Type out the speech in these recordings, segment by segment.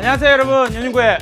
안녕하세요 여러분, 윤윤구의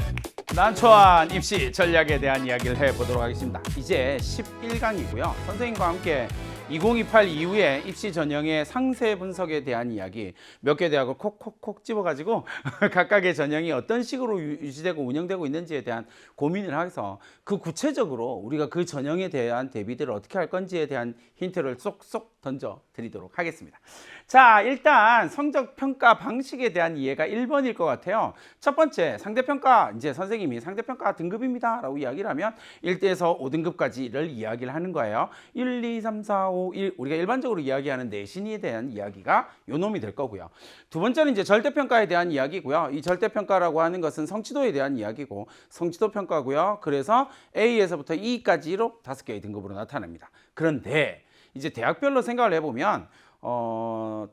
난초한 입시 전략에 대한 이야기를 해보도록 하겠습니다. 이제 11강이고요. 선생님과 함께 2028 이후에 입시 전형의 상세 분석에 대한 이야기, 몇 개 대학을 콕콕콕 집어가지고 각각의 전형이 어떤 식으로 유지되고 운영되고 있는지에 대한 고민을 해서 그 구체적으로 우리가 그 전형에 대한 대비들을 어떻게 할 건지에 대한 힌트를 쏙쏙 던져 드리도록 하겠습니다. 자, 일단 성적평가 방식에 대한 이해가 1번일 것 같아요. 첫 번째, 상대평가, 이제 선생님이 상대평가 등급입니다 라고 이야기를 하면 1대에서 5등급까지를 이야기를 하는 거예요. 1, 2, 3, 4, 5, 1, 우리가 일반적으로 이야기하는 내신에 대한 이야기가 요 놈이 될 거고요. 두 번째는 이제 절대평가에 대한 이야기고요. 이 절대평가라고 하는 것은 성취도에 대한 이야기고, 성취도 평가고요. 그래서 A에서부터 E까지로 5개의 등급으로 나타납니다. 그런데 이제 대학별로 생각을 해보면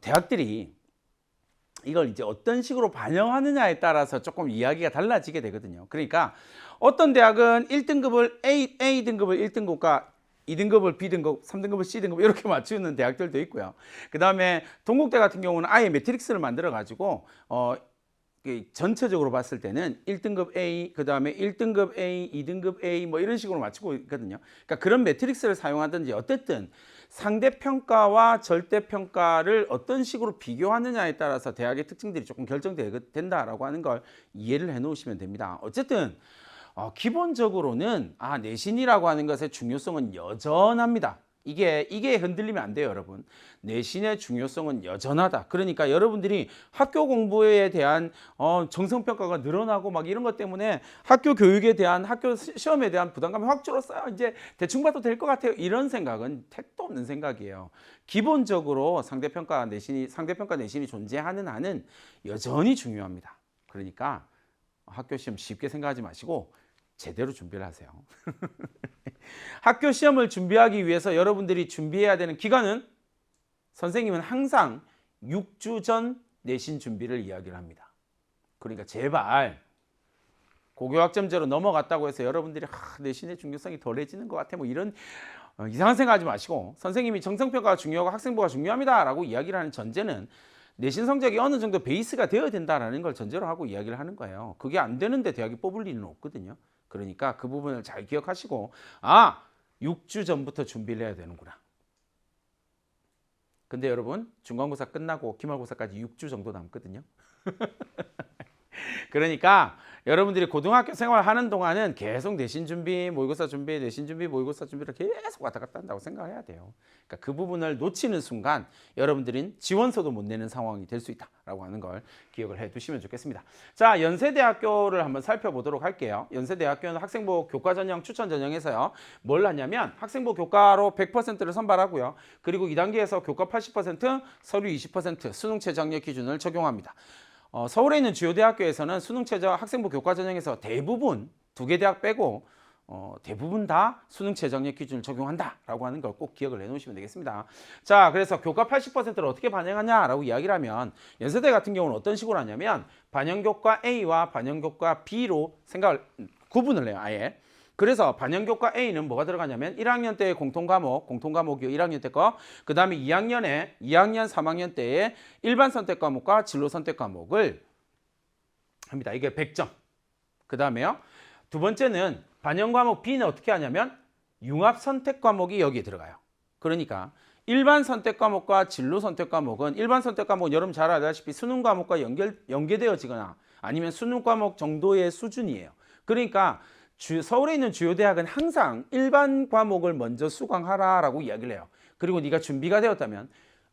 대학들이 이걸 이제 어떤 식으로 반영하느냐에 따라서 조금 이야기가 달라지게 되거든요. 그러니까 어떤 대학은 1등급을 A 등급을 1등급과 2등급을 B등급, 3등급을 C등급 이렇게 맞추는 대학들도 있고요. 그 다음에 동국대 같은 경우는 아예 매트릭스를 만들어 가지고 전체적으로 봤을 때는 1등급 A, 그 다음에 1등급 A, 2등급 A 뭐 이런 식으로 맞추고 있거든요. 그러니까 그런 매트릭스를 사용하든지 어쨌든 상대평가와 절대평가를 어떤 식으로 비교하느냐에 따라서 대학의 특징들이 조금 결정된다라고 하는 걸 이해를 해 놓으시면 됩니다. 어쨌든 기본적으로는 내신이라고 하는 것의 중요성은 여전합니다. 이게 흔들리면 안 돼요, 여러분. 내신의 중요성은 여전하다. 그러니까 여러분들이 학교 공부에 대한 정성평가가 늘어나고 막 이런 것 때문에 학교 교육에 대한, 학교 시험에 대한 부담감이 확 줄었어요. 이제 대충 봐도 될 것 같아요. 이런 생각은 택도 없는 생각이에요. 기본적으로 상대평가 내신이 존재하는 한은 여전히 중요합니다. 그러니까 학교 시험 쉽게 생각하지 마시고 제대로 준비를 하세요. 학교 시험을 준비하기 위해서 여러분들이 준비해야 되는 기간은, 선생님은 항상 6주 전 내신 준비를 이야기를 합니다. 그러니까 제발 고교학점제로 넘어갔다고 해서 여러분들이 내신의 중요성이 덜해지는 것 같아 뭐 이런 이상한 생각하지 마시고, 선생님이 정성평가가 중요하고 학생부가 중요합니다 라고 이야기를 하는 전제는 내신 성적이 어느 정도 베이스가 되어야 된다는 걸 전제로 하고 이야기를 하는 거예요. 그게 안 되는데 대학이 뽑을 리는 없거든요. 그러니까 그 부분을 잘 기억하시고 6주 전부터 준비를 해야 되는구나. 근데 여러분, 중간고사 끝나고 기말고사까지 6주 정도 남거든요. 그러니까 여러분들이 고등학교 생활하는 동안은 계속 내신 준비, 모의고사 준비, 내신 준비, 모의고사 준비를 계속 왔다 갔다 한다고 생각해야 돼요. 그러니까 그 부분을 놓치는 순간 여러분들은 지원서도 못 내는 상황이 될 수 있다라고 하는 걸 기억을 해 두시면 좋겠습니다. 자, 연세대학교를 한번 살펴보도록 할게요. 연세대학교는 학생부 교과 전형 추천 전형에서요. 뭘 하냐면 학생부 교과로 100%를 선발하고요. 그리고 2단계에서 교과 80%, 서류 20%, 수능 최저학력 기준을 적용합니다. 서울에 있는 주요 대학교에서는 수능 최저 학생부 교과 전형에서 대부분 2개 대학 빼고 대부분 다 수능 최저학력 기준을 적용한다라고 하는 걸 꼭 기억을 해놓으시면 되겠습니다. 자, 그래서 교과 80%를 어떻게 반영하냐라고 이야기를 하면 연세대 같은 경우는 어떤 식으로 하냐면 반영교과 A와 반영교과 B로 구분을 해요, 아예. 그래서 반영교과 A는 뭐가 들어가냐면 1학년 때의 공통과목이요, 1학년 때 거. 그 다음에 2학년, 3학년 때의 일반 선택 과목과 진로 선택 과목을 합니다. 이게 100점. 그 다음에요, 두 번째는 반영 과목 B는 어떻게 하냐면 융합 선택 과목이 여기에 들어가요. 그러니까 일반 선택 과목과 진로 선택 과목은, 일반 선택 과목은 여러분 잘 알다시피 수능 과목과 연계되어지거나 아니면 수능 과목 정도의 수준이에요. 그러니까 서울에 있는 주요 대학은 항상 일반 과목을 먼저 수강하라라고 이야기를 해요. 그리고 네가 준비가 되었다면,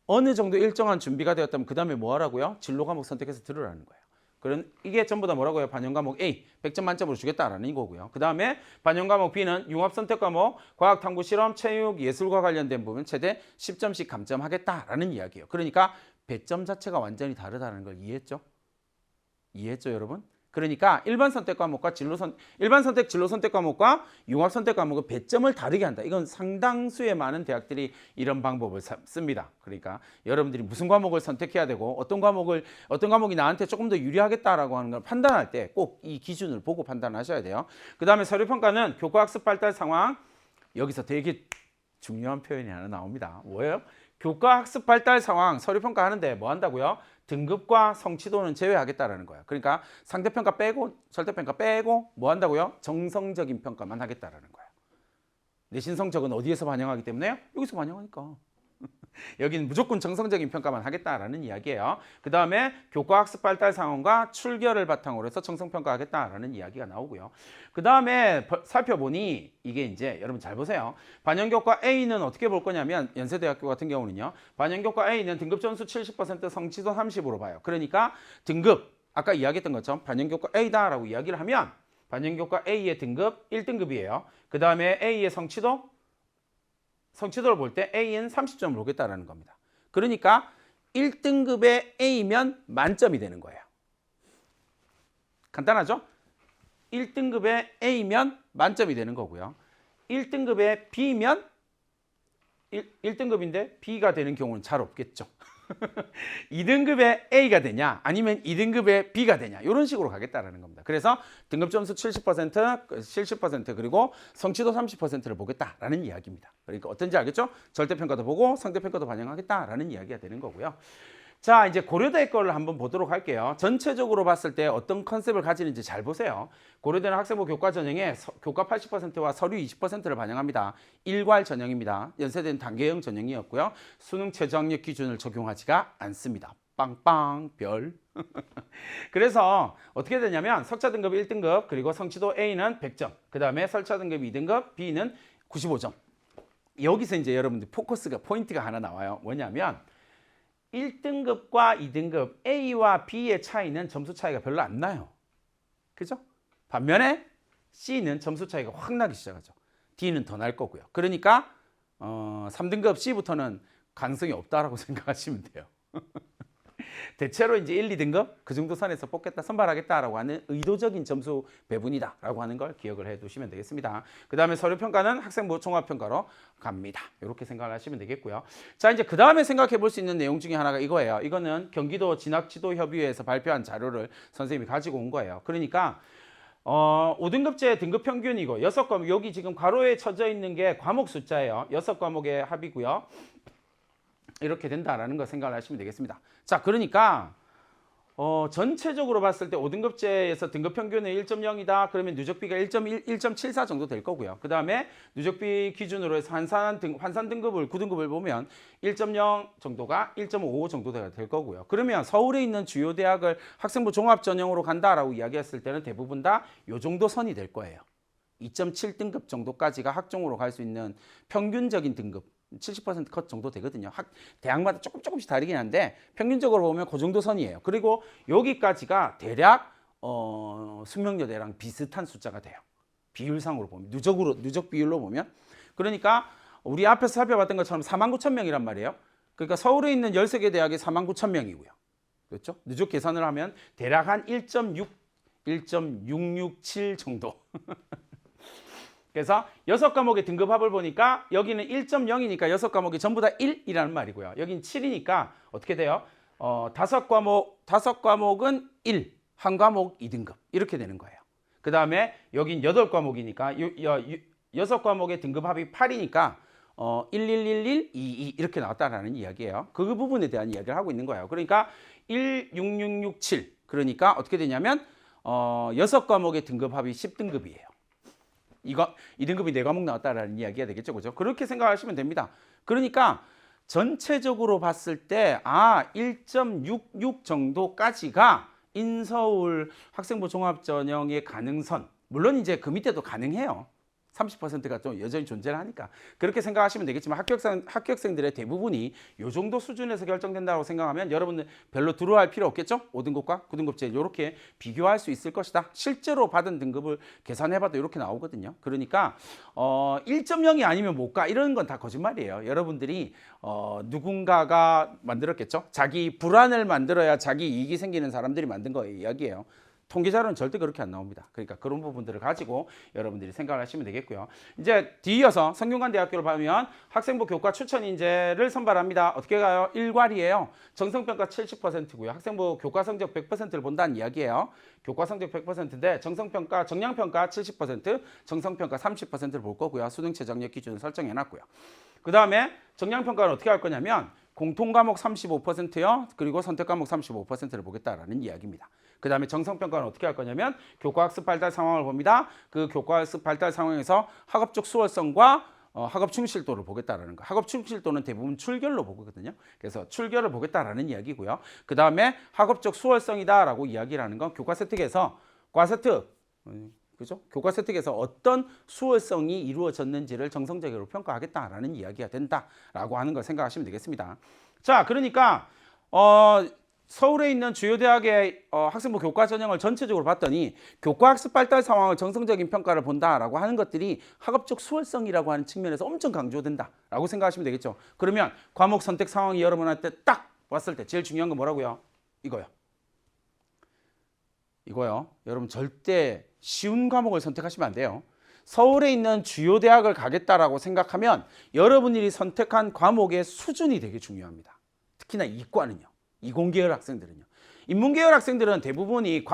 어느 정도 일정한 준비가 되었다면 그 다음에 뭐 하라고요? 진로 과목 선택해서 들으라는 거예요. 그런 이게 전부 다 뭐라고요? 반영 과목 A 100점 만점으로 주겠다라는 거고요. 그 다음에 반영 과목 B는 융합 선택 과목, 과학, 탐구, 실험, 체육, 예술과 관련된 부분 최대 10점씩 감점하겠다라는 이야기예요. 그러니까 배점 자체가 완전히 다르다는 걸 이해했죠? 이해했죠, 여러분? 그러니까 일반 선택 과목과 일반 선택 진로 선택 과목과 융합 선택 과목은 배점을 다르게 한다. 이건 상당수의 많은 대학들이 이런 방법을 씁니다. 그러니까 여러분들이 무슨 과목을 선택해야 되고 어떤 과목이 나한테 조금 더 유리하겠다라고 하는 걸 판단할 때 꼭 이 기준을 보고 판단하셔야 돼요. 그 다음에 서류 평가는 교과 학습 발달 상황, 여기서 되게 중요한 표현이 하나 나옵니다. 뭐예요? 교과 학습 발달 상황 서류 평가하는데 뭐 한다고요? 등급과 성취도는 제외하겠다라는 거예요. 그러니까 상대평가 빼고 절대평가 빼고 뭐 한다고요? 정성적인 평가만 하겠다라는 거예요. 내신 성적은 어디에서 반영하기 때문에요? 여기서 반영하니까. 여기는 무조건 정성적인 평가만 하겠다라는 이야기예요. 그 다음에 교과 학습 발달 상황과 출결을 바탕으로 해서 정성평가하겠다라는 이야기가 나오고요. 그 다음에 살펴보니 이게 이제 여러분 잘 보세요. 반영교과 A는 어떻게 볼 거냐면 연세대학교 같은 경우는요. 반영교과 A는 등급 점수 70% 성취도 30으로 봐요. 그러니까 등급 아까 이야기했던 것처럼 반영교과 A다라고 이야기를 하면 반영교과 A의 등급 1등급이에요. 그 다음에 A의 성취도를 볼 때 A는 30점을 보겠다라는 겁니다. 그러니까 1등급의 A면 만점이 되는 거예요. 간단하죠? 1등급의 A면 만점이 되는 거고요. 1등급의 B면 1등급인데 B가 되는 경우는 잘 없겠죠. 2등급의 A가 되냐 아니면 2등급의 B가 되냐 이런 식으로 가겠다라는 겁니다. 그래서 등급 점수 70% 그리고 성취도 30%를 보겠다라는 이야기입니다. 그러니까 어떤지 알겠죠? 절대평가도 보고 상대평가도 반영하겠다라는 이야기가 되는 거고요. 자, 이제 고려대 거를 한번 보도록 할게요. 전체적으로 봤을 때 어떤 컨셉을 가지는지 잘 보세요. 고려대는 학생부 교과 전형에 교과 80%와 서류 20%를 반영합니다. 일괄 전형입니다. 연세대는 단계형 전형이었고요. 수능 최저학력 기준을 적용하지가 않습니다. 빵빵 별. 그래서 어떻게 되냐면 석차 등급 1등급 그리고 성취도 A는 100점. 그 다음에 설차 등급 2등급 B는 95점. 여기서 이제 여러분들 포인트가 하나 나와요. 뭐냐면 1등급과 2등급 A와 B의 차이는 점수 차이가 별로 안 나요. 그죠? 반면에 C는 점수 차이가 확 나기 시작하죠. D는 더 날 거고요. 그러니까 3등급 C부터는 가능성이 없다라고 생각하시면 돼요. 대체로 이제 1, 2등급 그 정도 선에서 뽑겠다, 선발하겠다라고 하는 의도적인 점수 배분이다라고 하는 걸 기억을 해두시면 되겠습니다. 그 다음에 서류평가는 학생부 종합평가로 갑니다. 이렇게 생각을 하시면 되겠고요. 자, 이제 그 다음에 생각해 볼 수 있는 내용 중에 하나가 이거예요. 이거는 경기도 진학지도협의회에서 발표한 자료를 선생님이 가지고 온 거예요. 그러니까 5등급제 등급 평균이고 6과목, 여기 지금 괄호에 쳐져 있는 게 과목 숫자예요. 6과목의 합이고요. 이렇게 된다라는 거 생각을 하시면 되겠습니다. 자, 그러니까 전체적으로 봤을 때 5등급제에서 등급 평균은 1.0이다. 그러면 누적비가 1.74 정도 될 거고요. 그 다음에 누적비 기준으로 해서 환산 등급을 9등급을 보면 1.0 정도가 1.55 정도 될 거고요. 그러면 서울에 있는 주요 대학을 학생부 종합 전형으로 간다라고 이야기했을 때는 대부분 다 요 정도 선이 될 거예요. 2.7등급 정도까지가 학종으로 갈 수 있는 평균적인 등급 70% 컷 정도 되거든요. 대학마다 조금씩 다르긴 한데 평균적으로 보면 그 정도 선이에요. 그리고 여기까지가 대략 숙명여대랑 비슷한 숫자가 돼요. 비율상으로 보면 누적 비율로 보면. 그러니까 우리 앞에서 살펴봤던 것처럼 49,000명이란 말이에요. 그러니까 서울에 있는 13개 대학이 49,000명이고요. 그렇죠? 누적 계산을 하면 대략 한 1.667 정도. 그래서 6과목의 등급합을 보니까 여기는 1.0이니까 6과목이 전부 다 1이라는 말이고요. 여긴 7이니까 어떻게 돼요? 5과목은 1, 한 과목 2등급 이렇게 되는 거예요. 그 다음에 여긴 8과목이니까 6과목의 등급합이 8이니까 1111, 22 이렇게 나왔다라는 이야기예요. 그 부분에 대한 이야기를 하고 있는 거예요. 그러니까 16667 그러니까 어떻게 되냐면 6과목의 등급합이 10등급이에요. 이거 2등급이 4과목 나왔다라는 이야기가 되겠죠. 그죠? 그렇게 생각하시면 됩니다. 그러니까 전체적으로 봤을 때 1.66 정도까지가 인서울 학생부 종합전형의 가능선. 물론 이제 그 밑에도 가능해요. 30%가 좀 여전히 존재를 하니까 그렇게 생각하시면 되겠지만 합격생들의 대부분이 이 정도 수준에서 결정된다고 생각하면 여러분들 별로 두려워할 필요 없겠죠? 5등급과 9등급제 이렇게 비교할 수 있을 것이다. 실제로 받은 등급을 계산해봐도 이렇게 나오거든요. 그러니까 1.0이 아니면 못 가 이런 건 다 거짓말이에요. 여러분들이 누군가가 만들었겠죠? 자기 불안을 만들어야 자기 이익이 생기는 사람들이 만든 거예요. 이야기예요. 통계자료는 절대 그렇게 안 나옵니다. 그러니까 그런 부분들을 가지고 여러분들이 생각을 하시면 되겠고요. 이제 뒤이어서 성균관대학교를 보면 학생부 교과 추천 인재를 선발합니다. 어떻게 가요? 일괄이에요. 정성평가 70%고요. 학생부 교과 성적 100%를 본다는 이야기예요. 교과 성적 100%인데 정성평가, 정량평가 70%, 정성평가 30%를 볼 거고요. 수능 최저학력 기준을 설정해놨고요. 그 다음에 정량평가는 어떻게 할 거냐면 공통 과목 35%요. 그리고 선택 과목 35%를 보겠다라는 이야기입니다. 그 다음에 정성평가는 어떻게 할 거냐면 교과학습 발달 상황을 봅니다. 그 교과학습 발달 상황에서 학업적 수월성과 학업 충실도를 보겠다라는 거. 학업 충실도는 대부분 출결로 보거든요. 그래서 출결을 보겠다라는 이야기고요. 그 다음에 학업적 수월성이다라고 이야기를 하는 건 교과 세특에서 과세특, 그죠? 교과 세특에서 어떤 수월성이 이루어졌는지를 정성적으로 평가하겠다라는 이야기가 된다라고 하는 걸 생각하시면 되겠습니다. 자, 그러니까 서울에 있는 주요 대학의 학생부 교과 전형을 전체적으로 봤더니 교과 학습 발달 상황을 정성적인 평가를 본다라고 하는 것들이 학업적 수월성이라고 하는 측면에서 엄청 강조된다라고 생각하시면 되겠죠. 그러면 과목 선택 상황이 여러분한테 딱 왔을 때 제일 중요한 건 뭐라고요? 이거요. 여러분 절대 쉬운 과목을 선택하시면 안 돼요. 서울에 있는 주요 대학을 가겠다라고 생각하면 여러분들이 선택한 과목의 수준이 되게 중요합니다. 특히나 이과는요. 이공계열 학생들은요. 인문계열 학생들은 대부분이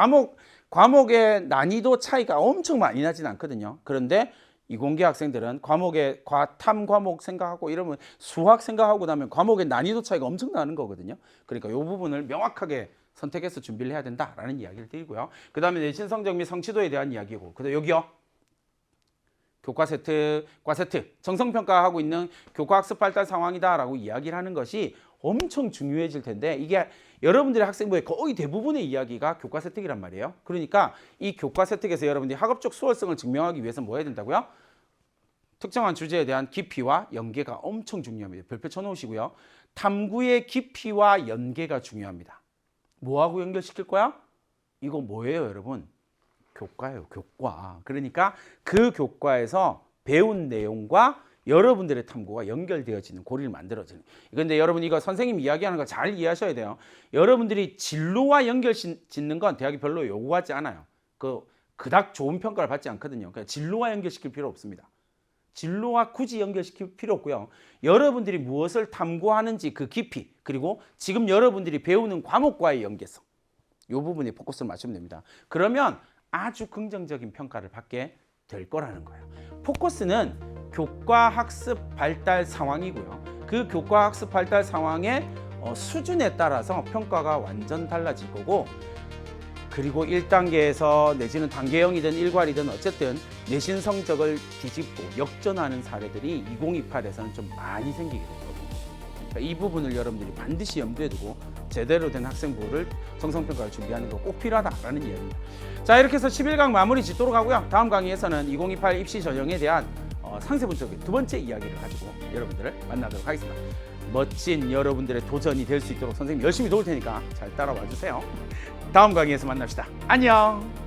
과목의 난이도 차이가 엄청 많이 나진 않거든요. 그런데 이공계 학생들은 과목의 탐 과목 생각하고 이러면 수학 생각하고 나면 과목의 난이도 차이가 엄청 나는 거거든요. 그러니까 이 부분을 명확하게 선택해서 준비를 해야 된다라는 이야기를 드리고요. 그 다음에 내신 성적 및 성취도에 대한 이야기고, 그다음 여기요. 교과 세트, 과세트, 정성평가하고 있는 교과 학습 발달 상황이다라고 이야기를 하는 것이 엄청 중요해질 텐데, 이게 여러분들의 학생부의 거의 대부분의 이야기가 교과 세특이란 말이에요. 그러니까 이 교과 세특에서 여러분들이 학업적 수월성을 증명하기 위해서 뭐 해야 된다고요? 특정한 주제에 대한 깊이와 연계가 엄청 중요합니다. 별표 쳐놓으시고요. 탐구의 깊이와 연계가 중요합니다. 뭐하고 연결시킬 거야? 이거 뭐예요, 여러분? 교과예요, 교과. 그러니까 그 교과에서 배운 내용과 여러분들의 탐구가 연결되어지는 고리를 만들어지는. 그런데 여러분 이거 선생님 이야기하는 거 잘 이해하셔야 돼요. 여러분들이 진로와 연결 짓는 건 대학이 별로 요구하지 않아요. 그닥 좋은 평가를 받지 않거든요. 그러니까 진로와 연결시킬 필요 없습니다. 진로와 굳이 연결시킬 필요 없고요. 여러분들이 무엇을 탐구하는지 그 깊이, 그리고 지금 여러분들이 배우는 과목과의 연계성, 이 부분에 포커스를 맞추면 됩니다. 그러면 아주 긍정적인 평가를 받게 될 거라는 거예요. 포커스는 교과 학습 발달 상황이고요. 그 교과 학습 발달 상황의 수준에 따라서 평가가 완전 달라질 거고, 그리고 1단계에서 내지는 단계형이든 일괄이든 어쨌든 내신 성적을 뒤집고 역전하는 사례들이 2028에서는 좀 많이 생기게 될 거거든요. 그러니까 이 부분을 여러분들이 반드시 염두에 두고 제대로 된 학생부를 정성평가를 준비하는 거 꼭 필요하다라는 이야기입니다. 자, 이렇게 해서 11강 마무리 짓도록 하고요. 다음 강의에서는 2028 입시 전형에 대한 상세분석의 두 번째 이야기를 가지고 여러분들을 만나도록 하겠습니다. 멋진 여러분들의 도전이 될 수 있도록 선생님 열심히 도울 테니까 잘 따라와 주세요. 다음 강의에서 만납시다. 안녕.